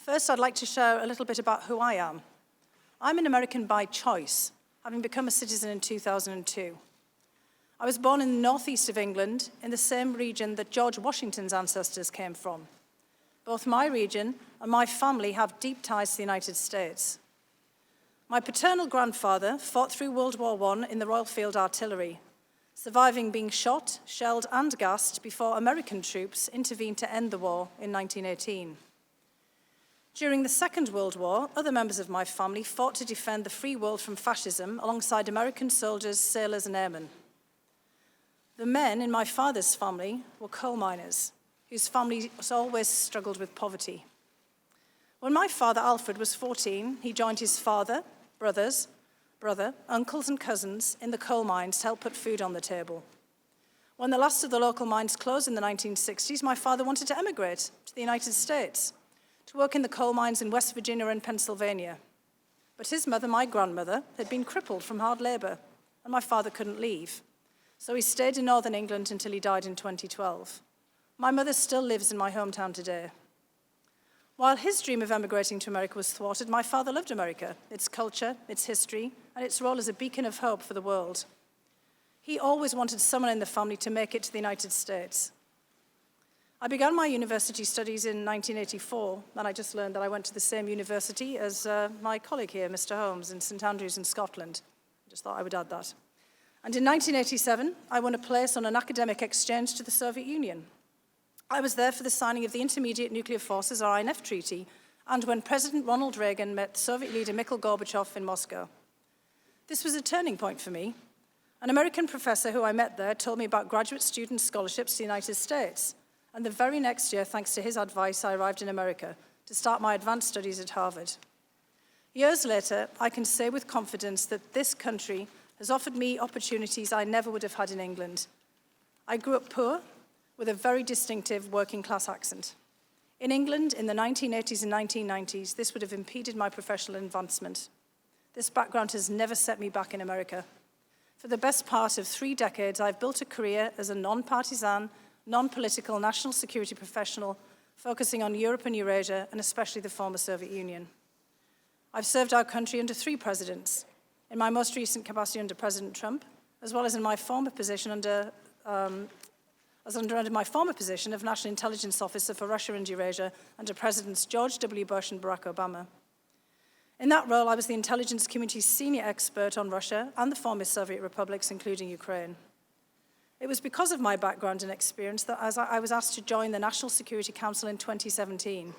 First, I'd like to share a little bit about who I am. I'm an American by choice, having become a citizen in 2002. I was born in the northeast of England, in the same region that George Washington's ancestors came from. Both my region and my family have deep ties to the United States. My paternal grandfather fought through World War I in the Royal Field Artillery, surviving being shot, shelled, and gassed before American troops intervened to end the war in 1918. During the Second World War, other members of my family fought to defend the free world from fascism alongside American soldiers, sailors, and airmen. The men in my father's family were coal miners, whose families always struggled with poverty. When my father, Alfred, was 14, he joined his father, brother, uncles, and cousins in the coal mines to help put food on the table. When the last of the local mines closed in the 1960s, my father wanted to emigrate to the United States, to work in the coal mines in West Virginia and Pennsylvania. But his mother, my grandmother, had been crippled from hard labor, and my father couldn't leave. So he stayed in northern England until he died in 2012. My mother still lives in my hometown today. While his dream of emigrating to America was thwarted, my father loved America, its culture, its history, and its role as a beacon of hope for the world. He always wanted someone in the family to make it to the United States. I began my university studies in 1984, and I just learned that I went to the same university as my colleague here, Mr. Holmes, in St Andrews in Scotland. I just thought I would add that. And in 1987, I won a place on an academic exchange to the Soviet Union. I was there for the signing of the Intermediate Nuclear Forces, or INF Treaty, and when President Ronald Reagan met Soviet leader Mikhail Gorbachev in Moscow. This was a turning point for me. An American professor who I met there told me about graduate student scholarships to the United States. And the very next year, thanks to his advice, I arrived in America to start my advanced studies at Harvard. Years later, I can say with confidence that this country has offered me opportunities I never would have had in England. I grew up poor, with a very distinctive working-class accent. In England, in the 1980s and 1990s, this would have impeded my professional advancement. This background has never set me back in America. For the best part of 3 decades, I've built a career as a non-partisan, non-political national security professional focusing on Europe and Eurasia, and especially the former Soviet Union. I've served our country under 3 presidents, in my most recent capacity under President Trump, as well as in my former position under my former position of National Intelligence Officer for Russia and Eurasia under Presidents George W. Bush and Barack Obama. In that role, I was the intelligence community's senior expert on Russia and the former Soviet republics, including Ukraine. It was because of my background and experience that I was asked to join the National Security Council in 2017.